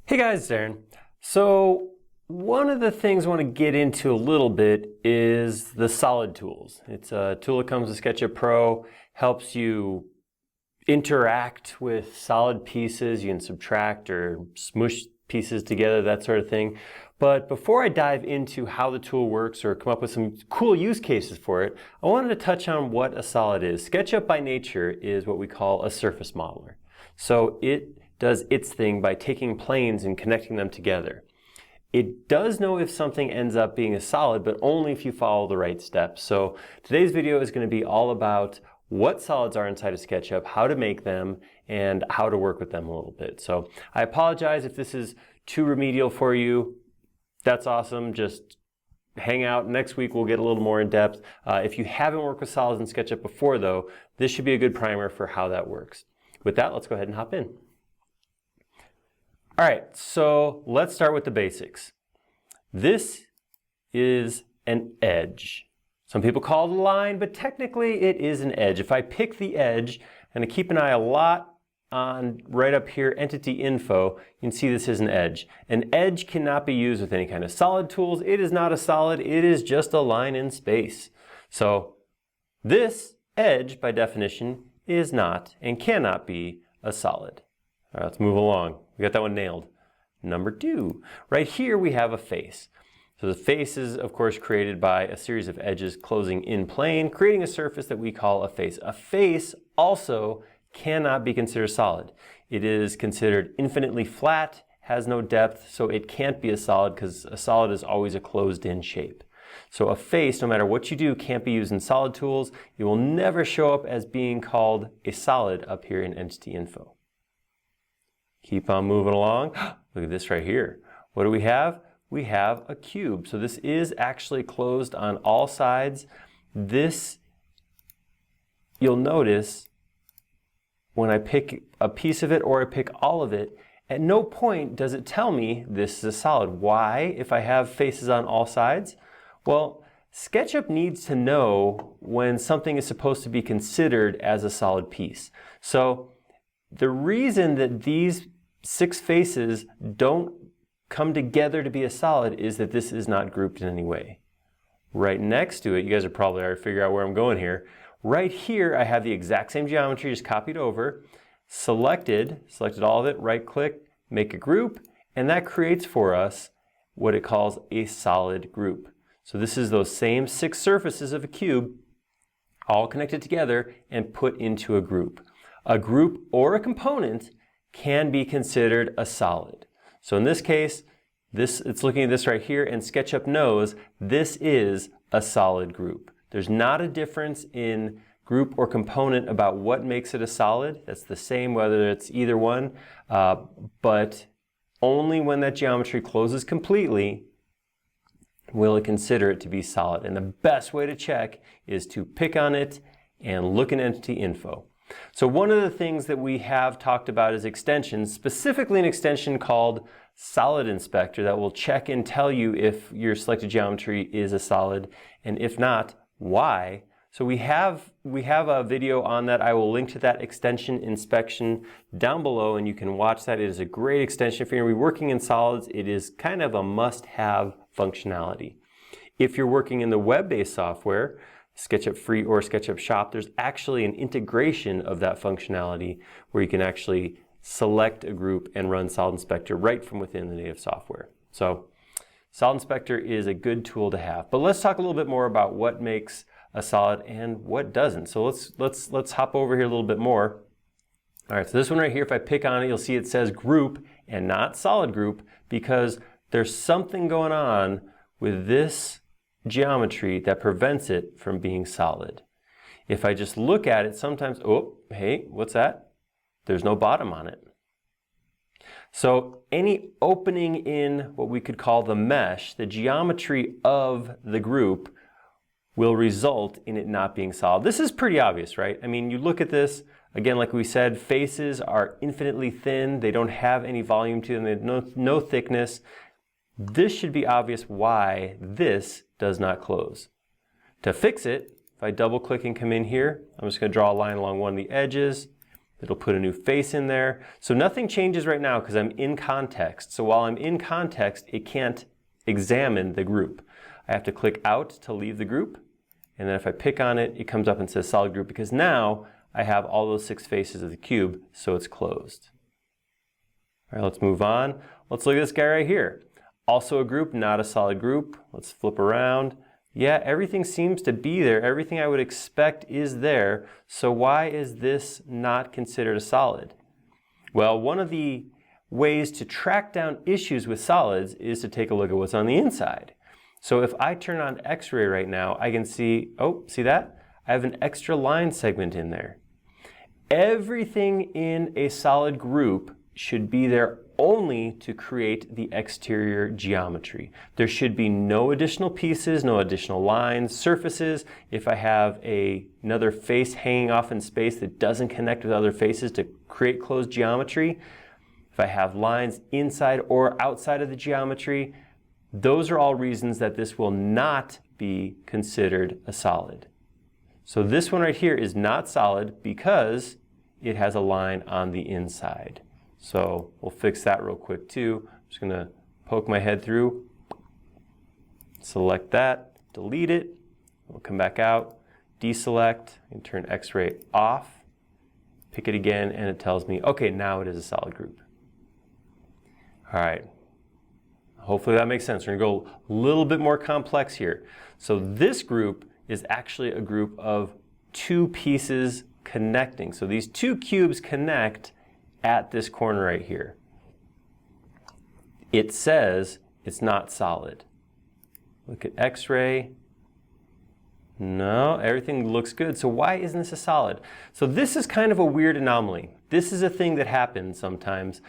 Hey guys, it's Aaron. So one of the things I want to get into a little bit is the solid tools. It's a tool that comes with SketchUp Pro, helps you interact with solid pieces. You can subtract or smush pieces together, that sort of thing. But before I dive into how the tool works or come up with some cool use cases for it, I wanted to touch on what a solid is. SketchUp by nature is what we call a surface modeler. So it does its thing by taking planes and connecting them together. It does know if something ends up being a solid, but only if you follow the right steps. So today's video is going to be all about what solids are inside of SketchUp, how to make them, and how to work with them a little bit. So I apologize if this is too remedial for you. That's awesome. Just hang out. Next week we'll get a little more in depth. If you haven't worked with solids in SketchUp before though, this should be a good primer for how that works. With that, let's go ahead and hop in. All right, so let's start with the basics. This is an edge. Some people call it a line, but technically it is an edge. If I pick the edge, and I keep an eye a lot on right up here, entity info, you can see this is an edge. An edge cannot be used with any kind of solid tools. It is not a solid, it is just a line in space. So this edge, by definition, is not and cannot be a solid. All right, let's move along. We got that one nailed. Number two, right here we have a face. So the face is, of course, created by a series of edges closing in plane, creating a surface that we call a face. A face also cannot be considered solid. It is considered infinitely flat, has no depth, so it can't be a solid because a solid is always a closed-in shape. So a face, no matter what you do, can't be used in solid tools. It will never show up as being called a solid up here in entity info. Keep on moving along. Look at this right here. What do we have? We have a cube. So this is actually closed on all sides. This, you'll notice, when I pick a piece of it or I pick all of it, at no point does it tell me this is a solid. Why, if I have faces on all sides? Well, SketchUp needs to know when something is supposed to be considered as a solid piece. So the reason that these 6 faces don't come together to be a solid is that this is not grouped in any way. Right next to it, you guys are probably already figuring out where I'm going here. Right here, I have the exact same geometry, just copied over, selected all of it, right click, make a group, and that creates for us what it calls a solid group. So this is those same 6 surfaces of a cube, all connected together and put into a group. A group or a component can be considered a solid. So in this case, it's looking at this right here, and SketchUp knows this is a solid group. There's not a difference in group or component about what makes it a solid. That's the same whether it's either one, but only when that geometry closes completely will it consider it to be solid. And the best way to check is to pick on it and look in entity info. So one of the things that we have talked about is extensions, specifically an extension called Solid Inspector that will check and tell you if your selected geometry is a solid, and if not, why. So we have a video on that. I will link to that extension inspection down below, and you can watch that. It is a great extension. If you're going to be working in solids, it is kind of a must-have functionality. If you're working in the web-based software, SketchUp Free or SketchUp Shop, there's actually an integration of that functionality where you can actually select a group and run Solid Inspector right from within the native software. So Solid Inspector is a good tool to have. But let's talk a little bit more about what makes a solid and what doesn't. So let's hop over here a little bit more. All right, so this one right here, if I pick on it, you'll see it says group and not solid group because there's something going on with this geometry that prevents it from being solid. If I just look at it, sometimes, oh, hey, what's that? There's no bottom on it. So any opening in what we could call the mesh, the geometry of the group, will result in it not being solid. This is pretty obvious, right? I mean, you look at this, again, like we said, faces are infinitely thin. They don't have any volume to them. They have no thickness. This should be obvious why this does not close. To fix it, if I double click and come in here, I'm just going to draw a line along one of the edges, It'll put a new face in there. So nothing changes right now because I'm in context. So while I'm in context, it can't examine the group. I have to click out to leave the group. And then if I pick on it, it comes up and says solid group because now I have all those 6 faces of the cube, so it's closed. All right, let's move on. Let's look at this guy right here. Also a group, not a solid group. Let's flip around. Yeah, everything seems to be there. Everything I would expect is there. So why is this not considered a solid? Well, one of the ways to track down issues with solids is to take a look at what's on the inside. So if I turn on X-ray right now, I can see, oh, see that? I have an extra line segment in there. Everything in a solid group should be there only to create the exterior geometry. There should be no additional pieces, no additional lines, surfaces. If I have another face hanging off in space that doesn't connect with other faces to create closed geometry, if I have lines inside or outside of the geometry, those are all reasons that this will not be considered a solid. So this one right here is not solid because it has a line on the inside. So we'll fix that real quick too. I'm just going to poke my head through, select that, delete it. We'll come back out, deselect, and turn X-ray off. Pick it again, and it tells me, okay, now it is a solid group. All right. Hopefully that makes sense. We're going to go a little bit more complex here. So this group is actually a group of 2 pieces connecting. So these 2 cubes connect at this corner right here. It says it's not solid. Look at X-ray. No, everything looks good. So why isn't this a solid? So this is kind of a weird anomaly. This is a thing that happens sometimes.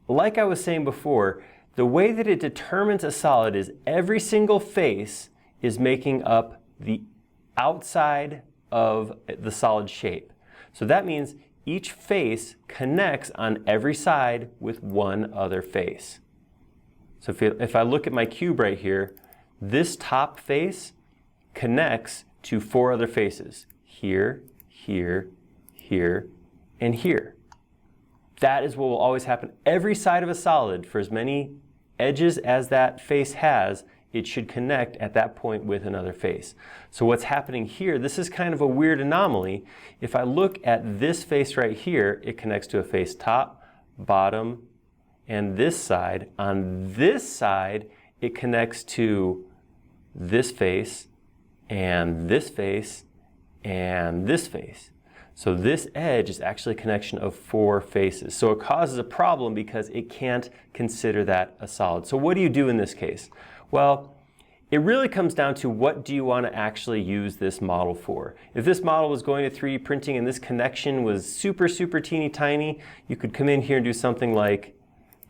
Like I was saying before, the way that it determines a solid is every single face is making up the outside of the solid shape. So that means each face connects on every side with one other face. So if I look at my cube right here, this top face connects to 4 other faces. Here, here, here, and here. That is what will always happen. Every side of a solid, for as many edges as that face has, it should connect at that point with another face. So what's happening here, this is kind of a weird anomaly. If I look at this face right here, it connects to a face top, bottom, and this side. On this side, it connects to this face, and this face, and this face. So this edge is actually a connection of 4 faces. So it causes a problem because it can't consider that a solid. So what do you do in this case? Well, it really comes down to what do you want to actually use this model for. If this model was going to 3D printing and this connection was super, super teeny tiny, you could come in here and do something like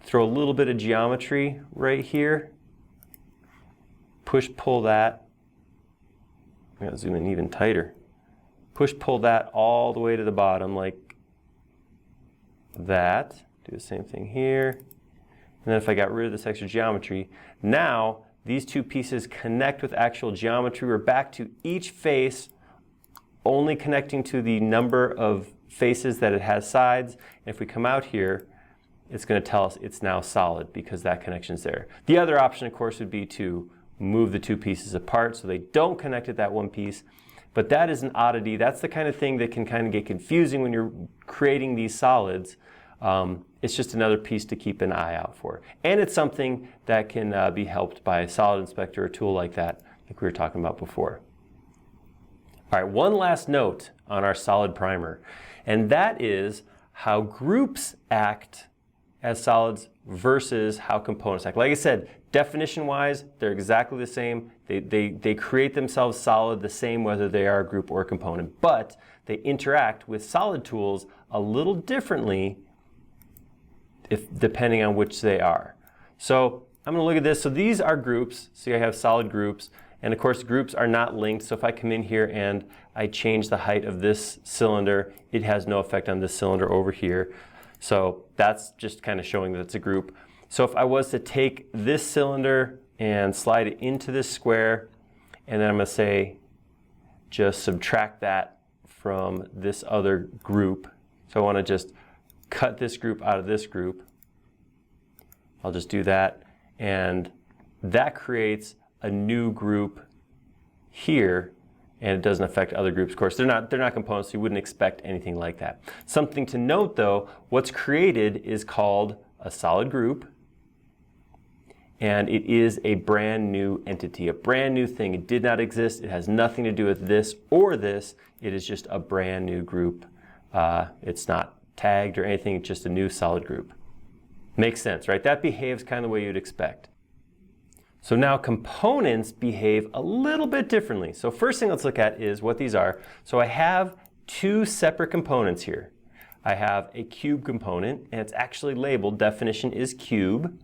throw a little bit of geometry right here, push, pull that. I'm going to zoom in even tighter. Push, pull that all the way to the bottom like that. Do the same thing here. And then if I got rid of this extra geometry, now these 2 pieces connect with actual geometry. We're back to each face only connecting to the number of faces that it has sides. And if we come out here, it's going to tell us it's now solid because that connection's there. The other option, of course, would be to move the 2 pieces apart so they don't connect at that one piece. But that is an oddity. That's the kind of thing that can kind of get confusing when you're creating these solids. It's just another piece to keep an eye out for. And it's something that can be helped by a solid inspector or tool like that, like we were talking about before. All right, one last note on our solid primer, and that is how groups act as solids versus how components act. Like I said, definition-wise, they're exactly the same. They create themselves solid the same whether they are a group or a component, but they interact with solid tools a little differently depending on which they are. So I'm going to look at this. So these are groups. See, I have solid groups. And of course, groups are not linked. So if I come in here and I change the height of this cylinder, it has no effect on this cylinder over here. So that's just kind of showing that it's a group. So if I was to take this cylinder and slide it into this square, and then I'm going to say, just subtract that from this other group. So I want to just cut this group out of this group. I'll just do that, and that creates a new group here, and it doesn't affect other groups. Of course, they're not components, so you wouldn't expect anything like that. Something to note though, what's created is called a solid group, and it is a brand new entity, a brand new thing. It did not exist. It has nothing to do with this or this. It is just a brand new group. It's not tagged or anything, it's just a new solid group. Makes sense, right? That behaves kind of the way you'd expect. So now components behave a little bit differently. So first thing let's look at is what these are. So I have two separate components here. I have a cube component, and it's actually labeled, definition is cube.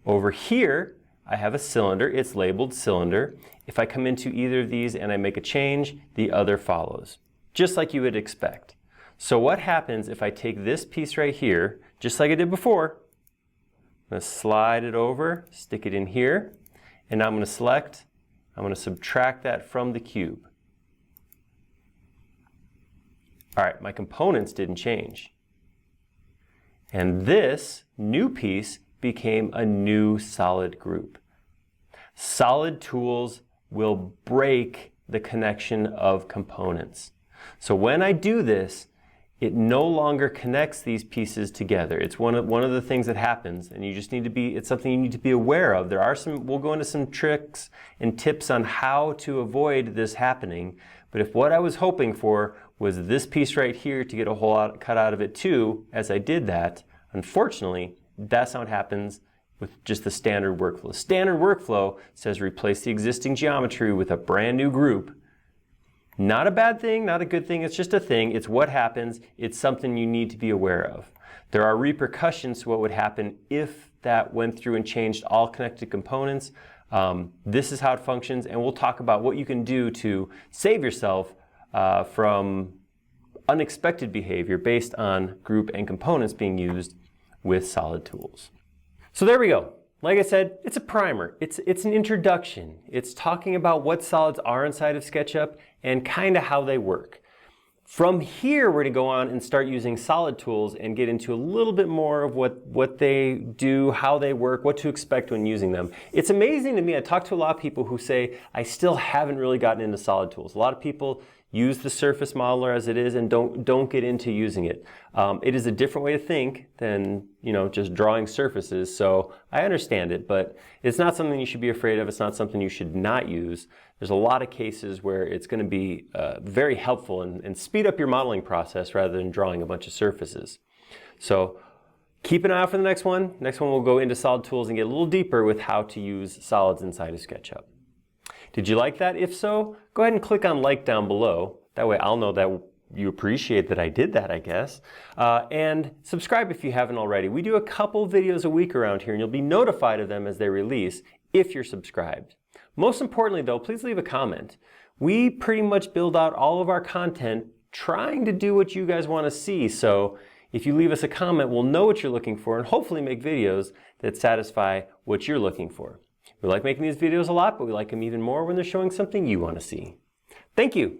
Over here, I have a cylinder, it's labeled cylinder. If I come into either of these and I make a change, the other follows, just like you would expect. So what happens if I take this piece right here, just like I did before, I'm going to slide it over, stick it in here, and now I'm going to select, I'm going to subtract that from the cube. All right, my components didn't change. And this new piece became a new solid group. Solid tools will break the connection of components. So when I do this, it no longer connects these pieces together. It's one of the things that happens, and you just need to be, it's something you need to be aware of. There are some, we'll go into some tricks and tips on how to avoid this happening. But if what I was hoping for was this piece right here to get a whole lot cut out of it too, as I did that, unfortunately, that's not what happens with just the standard workflow. The standard workflow says replace the existing geometry with a brand new group. Not a bad thing, not a good thing, it's just a thing. It's what happens. It's something you need to be aware of. There are repercussions to what would happen if that went through and changed all connected components. This is how it functions, and we'll talk about what you can do to save yourself from unexpected behavior based on group and components being used with solid tools. So there we go. Like I said, it's a primer. It's an introduction. It's talking about what solids are inside of SketchUp and kind of how they work. From here, we're going to go on and start using solid tools and get into a little bit more of what they do, how they work, what to expect when using them. It's amazing to me. I talk to a lot of people who say, I still haven't really gotten into solid tools. A lot of people use the surface modeler as it is and don't get into using it. It is a different way to think than, you know, just drawing surfaces, so I understand it, but it's not something you should be afraid of. It's not something you should not use. There's a lot of cases where it's going to be very helpful and speed up your modeling process rather than drawing a bunch of surfaces. So keep an eye out for the next one. Next one we'll go into solid tools and get a little deeper with how to use solids inside of SketchUp. Did you like that? If so, go ahead and click on like down below. That way I'll know that you appreciate that I did that, I guess. And subscribe if you haven't already. We do a couple videos a week around here, and you'll be notified of them as they release if you're subscribed. Most importantly though, please leave a comment. We pretty much build out all of our content trying to do what you guys want to see. So if you leave us a comment, we'll know what you're looking for and hopefully make videos that satisfy what you're looking for. We like making these videos a lot, but we like them even more when they're showing something you want to see. Thank you.